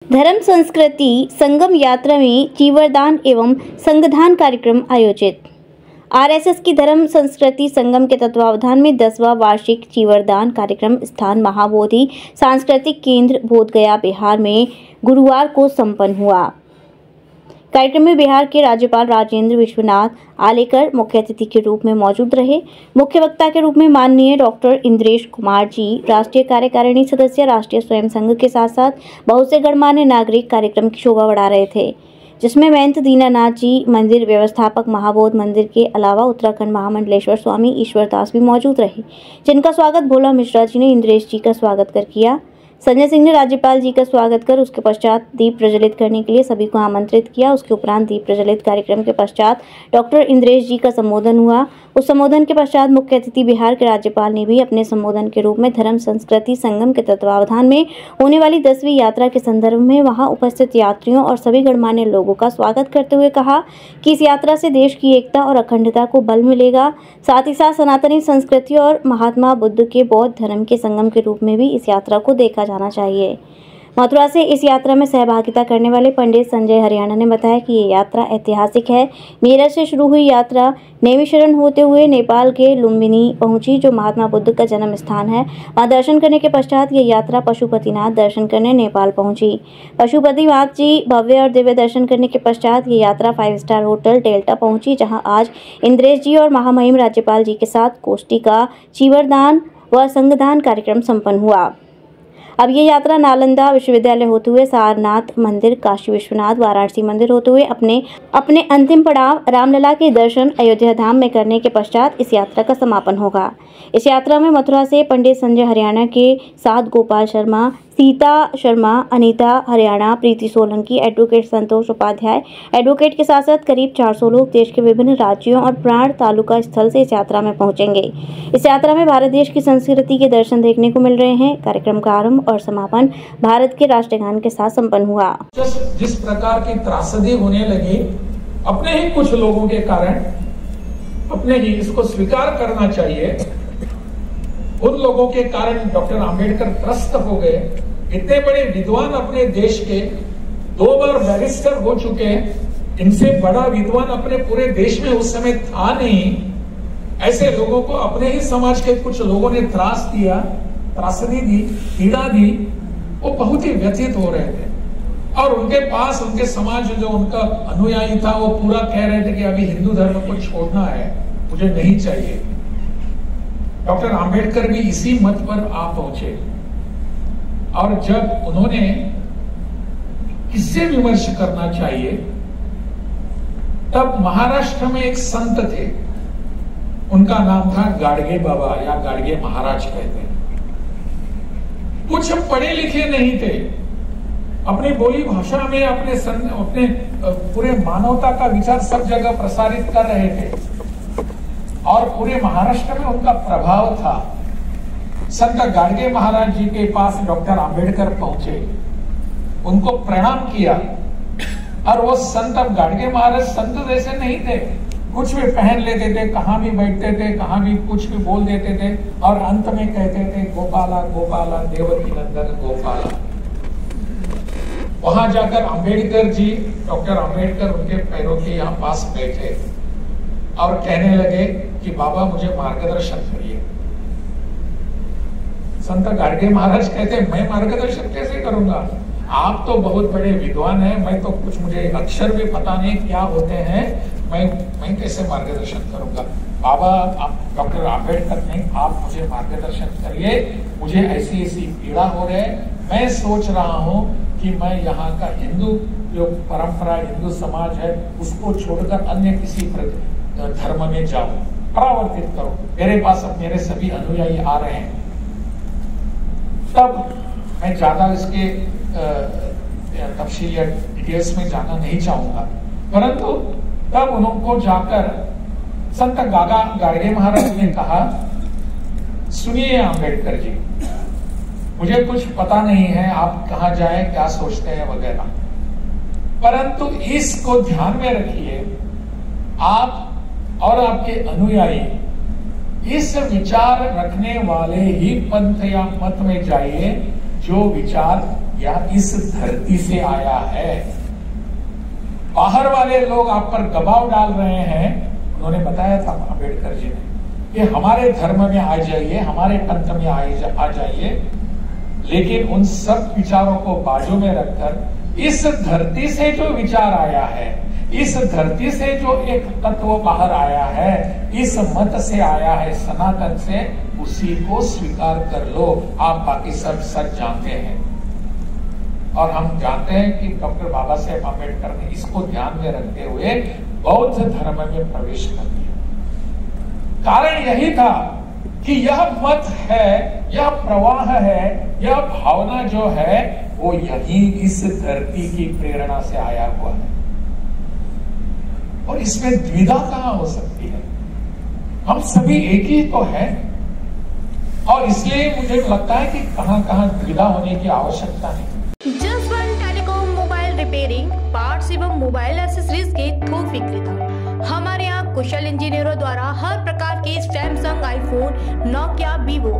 धर्म संस्कृति संगम यात्रा में चीवरदान एवं संगदान कार्यक्रम आयोजित। आरएसएस की धर्म संस्कृति संगम के तत्वावधान में 10वां वार्षिक चीवरदान कार्यक्रम स्थान महाबोधि सांस्कृतिक केंद्र बोधगया बिहार में गुरुवार को संपन्न हुआ। कार्यक्रम में बिहार के राज्यपाल राजेंद्र विश्वनाथ आलेकर मुख्य अतिथि के रूप में मौजूद रहे। मुख्य वक्ता के रूप में माननीय डॉक्टर इंद्रेश कुमार जी, राष्ट्रीय कार्यकारिणी सदस्य, राष्ट्रीय स्वयं संघ के साथ साथ बहुत से गणमान्य नागरिक कार्यक्रम की शोभा बढ़ा रहे थे, जिसमें महंत दीनानाथ जी मंदिर व्यवस्थापक महाबोध मंदिर के अलावा उत्तराखंड महामंडलेश्वर स्वामी ईश्वरदास भी मौजूद रहे, जिनका स्वागत भोला मिश्रा जी ने इंद्रेश जी का स्वागत कर किया। संजय सिंह ने राज्यपाल जी का स्वागत कर उसके पश्चात दीप प्रज्वलित करने के लिए सभी को आमंत्रित किया। उसके उपरांत दीप प्रज्वलित कार्यक्रम के पश्चात डॉक्टर इंद्रेश जी का संबोधन हुआ। उस संबोधन के पश्चात मुख्य अतिथि बिहार के राज्यपाल ने भी अपने संबोधन के रूप में धर्म संस्कृति संगम के तत्वावधान में होने वाली 10वीं यात्रा के संदर्भ में वहां उपस्थित यात्रियों और सभी गणमान्य लोगों का स्वागत करते हुए कहा कि इस यात्रा से देश की एकता और अखंडता को बल मिलेगा। साथ ही साथ सनातनी संस्कृति और महात्मा बुद्ध के बौद्ध धर्म के संगम के रूप में भी इस यात्रा को देखा जाना चाहिए। मथुरा से इस यात्रा में सहभागिता करने वाले पंडित संजय हरियाणा ने बताया कि ये यात्रा ऐतिहासिक है। मेरठ से शुरू हुई यात्रा नैमिषारण्य होते हुए नेपाल के लुम्बिनी पहुंची, जो महात्मा बुद्ध का जन्म स्थान है। वहां दर्शन करने के पश्चात ये यात्रा पशुपतिनाथ दर्शन करने नेपाल पहुंची। पशुपतिनाथ जी भव्य और दिव्य दर्शन करने के पश्चात ये यात्रा 5 स्टार होटल डेल्टा पहुंची, जहाँ आज इंद्रेश जी और महामहिम राज्यपाल जी के साथ कोष्ठी का चीवरदान व संगदान कार्यक्रम संपन्न हुआ। अब ये यात्रा नालंदा विश्वविद्यालय होते हुए सारनाथ मंदिर, काशी विश्वनाथ, वाराणसी मंदिर होते हुए अपने अंतिम पड़ाव रामलला के दर्शन अयोध्या धाम में करने के पश्चात इस यात्रा का समापन होगा। इस यात्रा में मथुरा से पंडित संजय हरियाणा के साथ गोपाल शर्मा, सीता शर्मा, अनीता हरियाणा, प्रीति सोलंकी, एडवोकेट संतोष उपाध्याय, एडवोकेट के साथ साथ करीब 400 लोग देश के विभिन्न राज्यों और प्राण तालुका स्थल से इस यात्रा में पहुंचेंगे। इस यात्रा में भारत देश की संस्कृति के दर्शन देखने को मिल रहे हैं। कार्यक्रम का आरंभ और समापन भारत के राष्ट्रगान के साथ संपन्न हुआ। जिस प्रकार की त्रासदी होने लगी अपने ही कुछ लोगों के कारण, अपने ही इसको स्वीकार करना चाहिए, उन लोगों के कारण डॉक्टर आम्बेडकर त्रस्त हो गए। इतने बड़े विद्वान अपने देश के 2 बार बैरिस्टर हो चुके, इनसे बड़ा विद्वान अपने पूरे देश में उस समय था नहीं। ऐसे लोगों को अपने ही समाज के कुछ लोगों ने त्रास दिया, त्रासदी दी, पीड़ा दी। वो बहुत ही व्यथित हो रहे थे और उनके पास उनके समाज जो उनका अनुयायी था वो पूरा कह रहे थे कि अभी हिंदू धर्म को छोड़ना है, मुझे नहीं चाहिए। डॉक्टर आम्बेडकर भी इसी मत पर आ पहुंचे और जब उन्होंने किससे विमर्श करना चाहिए, तब महाराष्ट्र में एक संत थे, उनका नाम था गाडगे बाबा या गाडगे महाराज कहते हैं। कुछ पढ़े लिखे नहीं थे, अपनी बोली भाषा में अपने पूरे मानवता का विचार सब जगह प्रसारित कर रहे थे और पूरे महाराष्ट्र में उनका प्रभाव था। संत गाडगे महाराज जी के पास डॉक्टर आम्बेडकर पहुंचे, उनको प्रणाम किया और वो संत गाडगे महाराज संत जैसे नहीं थे, कुछ भी पहन लेते थे, कहां भी बैठते थे, कहां भी कुछ भी बोल देते थे और अंत में कहते थे गोपाला गोपाला देवकी नंदन गोपाला। वहां जाकर आम्बेडकर जी, डॉक्टर आम्बेडकर उनके पैरों के यहाँ पास बैठे और कहने लगे कि बाबा मुझे मार्गदर्शन करिए। संत गाडगे महाराज कहते मैं मार्गदर्शन कैसे करूंगा, आप तो बहुत बड़े विद्वान हैं, मैं तो कुछ मुझे अक्षर भी पता नहीं क्या होते हैं, मैं कैसे मार्गदर्शन करूंगा। बाबा आप डॉक्टर आम्बेडकर ने आप मुझे मार्गदर्शन करिए, मुझे ऐसी ऐसी पीड़ा हो रही है, मैं सोच रहा हूं कि मैं यहाँ का हिंदू जो परंपरा हिंदू समाज है उसको छोड़कर अन्य किसी धर्म में जाऊं, परावर्तित करो। मेरे पास अब मेरे सभी अनुयायी आ रहे हैं। तब मैं ज्यादा इसके तफसील या डिटेल्स में जाना नहीं चाहूंगा, परंतु तब उनको जाकर संत गाडगे महाराज ने कहा, सुनिए आम्बेडकर जी, मुझे कुछ पता नहीं है आप कहां जाएं, क्या सोचते हैं वगैरह, परंतु इसको ध्यान में रखिए, आप और आपके अनुयायी इस विचार रखने वाले ही पंथ या मत में जाइए जो विचार यह इस धरती से आया है। बाहर वाले लोग आप पर दबाव डाल रहे हैं। उन्होंने बताया था अम्बेडकर जी ने कि हमारे धर्म में आ जाइए, हमारे पंथ में आ जाइए, लेकिन उन सब विचारों को बाजू में रखकर इस धरती से जो विचार आया है, इस धरती से जो एक तत्व बाहर आया है, इस मत से आया है, सनातन से, उसी को स्वीकार कर लो। आप बाकी सब सच जानते हैं और हम जानते हैं कि डॉक्टर बाबा साहेब अम्बेडकर ने इसको ध्यान में रखते हुए बौद्ध धर्म में प्रवेश कर दिया। कारण यही था कि यह मत है, यह प्रवाह है, यह भावना जो है वो यही इस धरती की प्रेरणा से आया हुआ है और इसमें द्विधा कहां हो सकती है। हम सभी एक ही तो है और इसलिए मुझे लगता है कि कहां कहां द्विधा होने की आवश्यकता नहीं। Jaswant telecom mobile repairing, parts एवं मोबाइल एक्सेसरीज के थोक विक्रेता। हमारे यहाँ कुशल इंजीनियरों द्वारा हर प्रकार के Samsung, iPhone, Nokia, Vivo,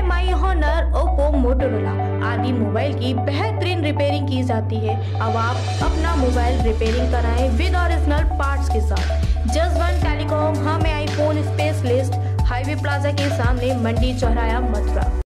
MI, Honor, Oppo, Motorola आदि मोबाइल की बेहतरीन रिपेयरिंग की जाती है। अब आप अपना मोबाइल रिपेयरिंग कराएं विद ओरिजिनल पार्ट्स के साथ। जसवंत टेलीकॉम, हमें आईफोन स्पेशलिस्ट, हाईवे प्लाजा के सामने, मंडी चौराया, मथुरा।